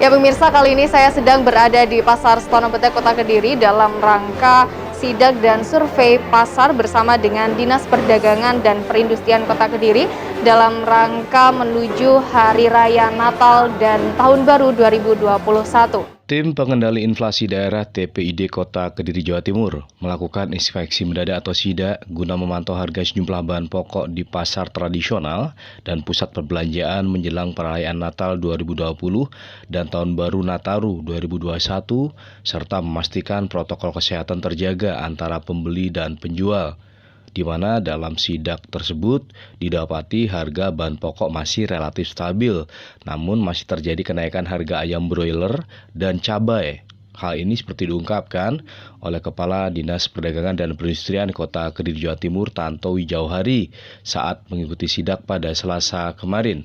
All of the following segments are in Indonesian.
Ya pemirsa, kali ini saya sedang berada di Pasar Setono Betek, Kota Kediri dalam rangka sidak dan survei pasar bersama dengan Dinas Perdagangan dan Perindustrian Kota Kediri dalam rangka menuju Hari Raya Natal dan Tahun Baru 2021. Tim Pengendali Inflasi Daerah TPID Kota Kediri, Jawa Timur melakukan inspeksi mendadak atau sidak guna memantau harga sejumlah bahan pokok di pasar tradisional dan pusat perbelanjaan menjelang perayaan Natal 2020 dan Tahun Baru Nataru 2021 serta memastikan protokol kesehatan terjaga antara pembeli dan penjual, di mana dalam sidak tersebut didapati harga bahan pokok masih relatif stabil, namun masih terjadi kenaikan harga ayam broiler dan cabai. Hal ini seperti diungkapkan oleh Kepala Dinas Perdagangan dan Perindustrian Kota Kediri, Jawa Timur, Tanto Wijauhari saat mengikuti sidak pada Selasa kemarin.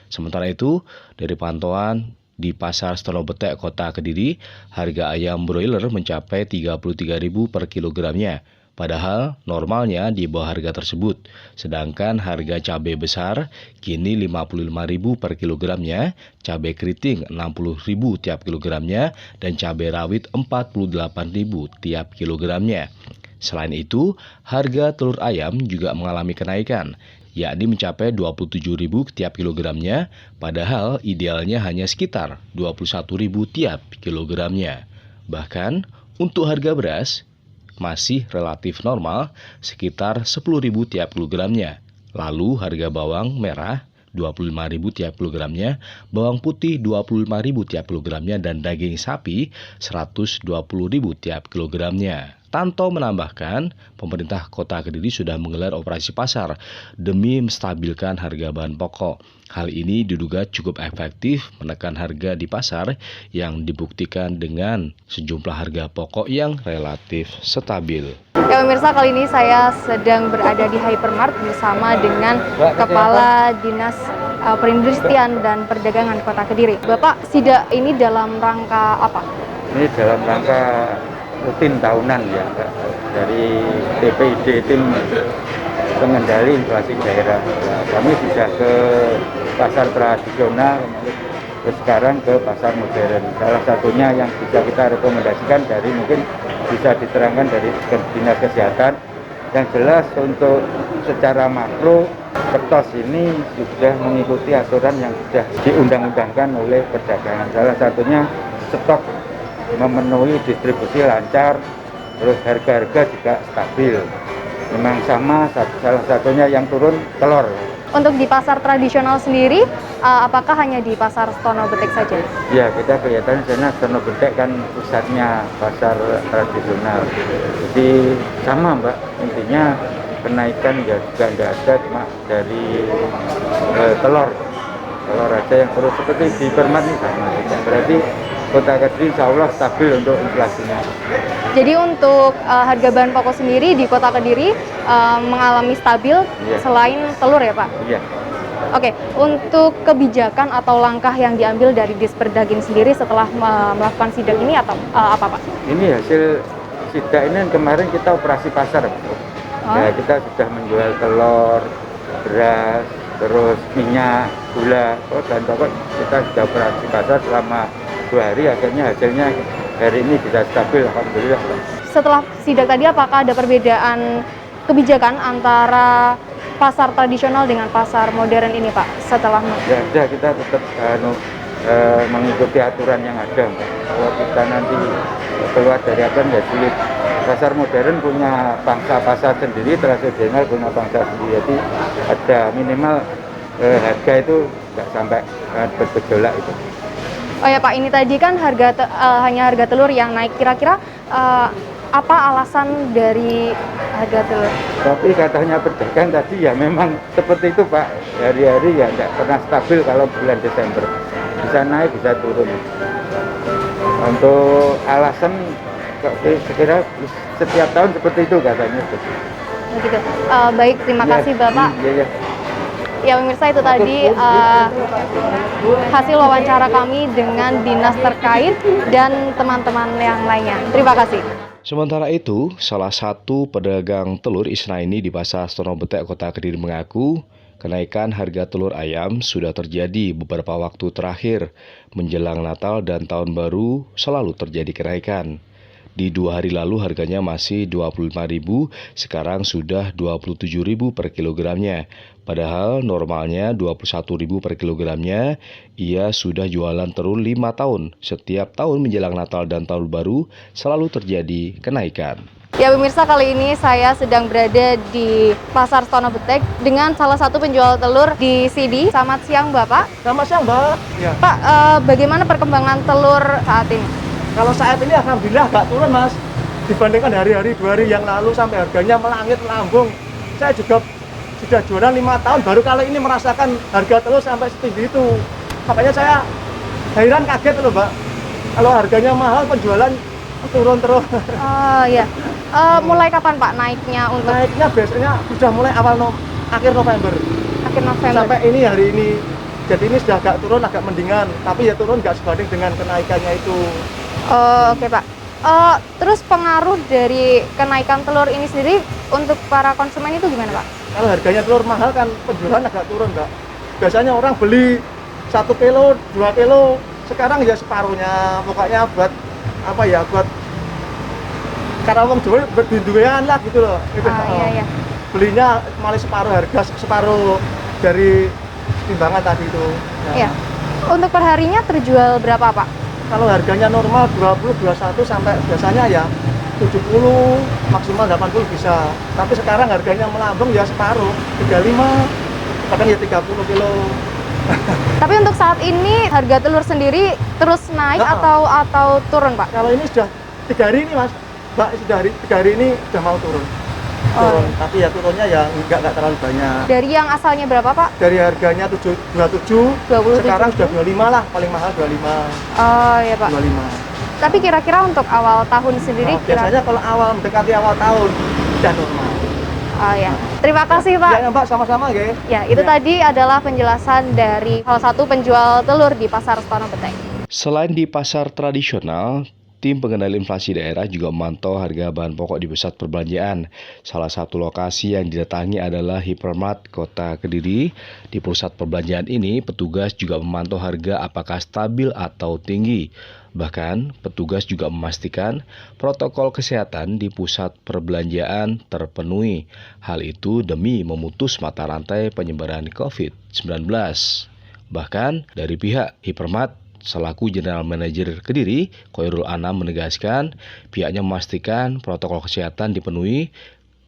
Sementara itu, dari pantauan di Pasar Setono Betek, Kota Kediri, harga ayam broiler mencapai Rp33.000 per kilogramnya. Padahal normalnya di bawah harga tersebut, sedangkan harga cabai besar kini Rp55.000 per kilogramnya, cabai keriting Rp60.000 tiap kilogramnya, dan cabai rawit Rp48.000 tiap kilogramnya. Selain itu, harga telur ayam juga mengalami kenaikan, yakni mencapai Rp27.000 tiap kilogramnya, padahal idealnya hanya sekitar Rp21.000 tiap kilogramnya. Bahkan, untuk harga beras, masih relatif normal sekitar Rp10.000 tiap kilogramnya. Lalu harga bawang merah Rp25.000 tiap kilogramnya, bawang putih Rp25.000 tiap kilogramnya, dan daging sapi Rp120.000 tiap kilogramnya. Tanto menambahkan, pemerintah Kota Kediri sudah menggelar operasi pasar demi menstabilkan harga bahan pokok. Hal ini diduga cukup efektif menekan harga di pasar yang dibuktikan dengan sejumlah harga pokok yang relatif stabil. Ya pemirsa, kali ini saya sedang berada di Hypermart bersama dengan Kepala Dinas Perindustrian dan Perdagangan Kota Kediri. Bapak, sidak ini dalam rangka apa? Ini dalam rangka rutin tahunan ya, dari TPID, Tim Pengendali Inflasi Daerah. Kami sudah ke pasar tradisional, terus sekarang ke pasar modern. Salah satunya yang bisa kita rekomendasikan dari mungkin bisa diterangkan dari Dinas Kesehatan. Yang jelas untuk secara makro, kertas ini sudah mengikuti aturan yang sudah diundang-undangkan oleh perdagangan. Salah satunya stok memenuhi, distribusi lancar, terus harga-harga juga stabil. Memang sama, salah satunya yang turun telur. Untuk di pasar tradisional sendiri, apakah hanya di pasar Setono Betek saja? Ya, kita kelihatan sana Setono Betek kan pusatnya pasar tradisional. Jadi sama Mbak, intinya kenaikan ya juga nggak ada, cuma dari telur aja yang terus seperti di Hypermart ini sama. Berarti Kota Kediri insya Allah stabil untuk inflasinya. Jadi untuk harga bahan pokok sendiri di Kota Kediri mengalami stabil, iya, selain telur ya Pak? Iya. Oke, untuk kebijakan atau langkah yang diambil dari Disperdagin sendiri setelah melakukan sidak ini atau apa Pak? Ini hasil sidak ini kemarin kita operasi pasar. Ya, kita sudah menjual telur, beras, terus minyak, gula, dan pokok kita sudah operasi pasar selama 2 hari, akhirnya hasilnya hari ini bisa stabil, alhamdulillah. Setelah sidak tadi, apakah ada perbedaan kebijakan antara pasar tradisional dengan pasar modern ini Pak? Setelah ya ada, kita tetap mengikuti aturan yang ada. Kalau kita nanti keluar dari aturan ya sulit. Pasar modern punya pangsa pasar sendiri, tradisional punya pangsa sendiri. Jadi ada minimal harga itu nggak sampai bergejolak itu. Oh ya Pak, ini tadi kan hanya harga telur yang naik. Kira-kira apa alasan dari harga telur? Tapi katanya pedagang tadi ya memang seperti itu Pak. Hari-hari ya nggak pernah stabil kalau bulan Desember. Bisa naik, bisa turun. Untuk alasan sekira setiap tahun seperti itu katanya. Begitu. Baik, terima kasih Bapak. Iya. Ya pemirsa, itu tadi hasil wawancara kami dengan dinas terkait dan teman-teman yang lainnya. Terima kasih. Sementara itu, salah satu pedagang telur Isnaini di Pasar Setono Betek, Kota Kediri mengaku Kenaikan harga telur ayam sudah terjadi beberapa waktu terakhir. Menjelang Natal dan Tahun Baru selalu terjadi kenaikan. Di 2 hari lalu harganya masih Rp25.000, sekarang sudah Rp27.000 per kilogramnya. Padahal normalnya Rp21.000 per kilogramnya, ia sudah jualan telur 5 tahun. Setiap tahun menjelang Natal dan Tahun Baru selalu terjadi kenaikan. Ya pemirsa, kali ini saya sedang berada di Pasar Stono Betek dengan salah satu penjual telur di sini. Selamat siang Bapak. Selamat siang Mbak. Ya. Pak, bagaimana perkembangan telur saat ini? Kalau saat ini alhamdulillah agak turun Mas. Dibandingkan hari-hari 2 hari yang lalu sampai harganya melangit melambung. Saya juga sudah jualan 5 tahun, baru kali ini merasakan harga telur sampai setinggi itu. Makanya saya heran kaget loh Mbak. Kalau harganya mahal, penjualan turun terus. Oh ya. Mulai kapan Pak naiknya untuk? Naiknya biasanya sudah mulai akhir November. Akhir November. Sampai ini hari ini. Jadi ini sudah agak turun, agak mendingan. Tapi ya turun nggak sebanding dengan kenaikannya itu. Oke Pak. Terus pengaruh dari kenaikan telur ini sendiri untuk para konsumen itu gimana Pak? Kalau harganya telur mahal kan penjualan agak turun Mbak. Biasanya orang beli 1 kilo, 2 kilo. Sekarang ya separuhnya. Pokoknya buat apa ya, buat karena wong Jawa berdinduan lah gitu loh. Gitu. Iya. Belinya malah separuh harga, separuh dari timbangan tadi itu. Iya. Untuk perharinya terjual berapa Pak? Kalau harganya normal 20, 21 sampai biasanya ya 70, maksimal 80 bisa. Tapi sekarang harganya melambung ya separuh, 35, kadang ya 30 kilo. Tapi untuk saat ini harga telur sendiri terus naik atau turun Pak? Kalau ini sudah 3 hari ini Mas. Mbak, sudah 3 hari ini sudah mau turun. Tapi ya turunnya ya enggak terlalu banyak. Dari yang asalnya berapa Pak? Dari harganya 27, sekarang sudah 25 lah, paling mahal 25. Oh iya Pak. 25. Tapi kira-kira untuk awal tahun sendiri biasanya kalau mendekati awal tahun sudah normal. Oh ya. Terima kasih Pak. Ya Mbak, sama-sama ya. Ya, itu tadi adalah penjelasan dari salah satu penjual telur di Pasar Stono Betek. Selain di pasar tradisional, Tim Pengendali Inflasi Daerah juga memantau harga bahan pokok di pusat perbelanjaan. Salah satu lokasi yang didatangi adalah Hypermart Kota Kediri. Di pusat perbelanjaan ini, petugas juga memantau harga apakah stabil atau tinggi. Bahkan, petugas juga memastikan protokol kesehatan di pusat perbelanjaan terpenuhi. Hal itu demi memutus mata rantai penyebaran COVID-19. Bahkan, dari pihak Hypermart, selaku General Manager Kediri, Khairul Anam menegaskan pihaknya memastikan protokol kesehatan dipenuhi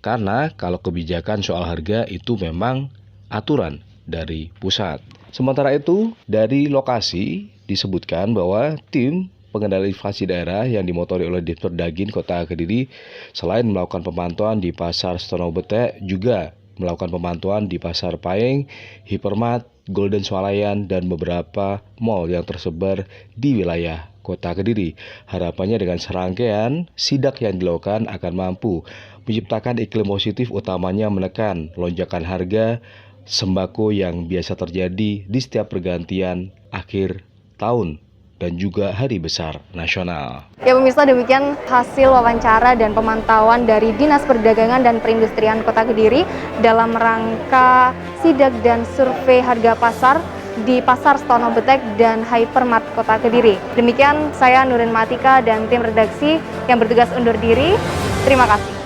karena kalau kebijakan soal harga itu memang aturan dari pusat. Sementara itu, dari lokasi disebutkan bahwa tim pengendali inflasi daerah yang dimotori oleh Disperdagin Kota Kediri selain melakukan pemantauan di Pasar Stono Betek juga melakukan pemantauan di Pasar Paeng, Hypermart, Golden Swalayan, dan beberapa mal yang tersebar di wilayah Kota Kediri. Harapannya dengan serangkaian sidak yang dilakukan akan mampu menciptakan iklim positif, utamanya menekan lonjakan harga sembako yang biasa terjadi di setiap pergantian akhir tahun dan juga hari besar nasional. Ya pemirsa, demikian hasil wawancara dan pemantauan dari Dinas Perdagangan dan Perindustrian Kota Kediri dalam rangka sidak dan survei harga pasar di Pasar Stono Betek dan Hypermart Kota Kediri. Demikian saya Nurin Matika dan tim redaksi yang bertugas undur diri. Terima kasih.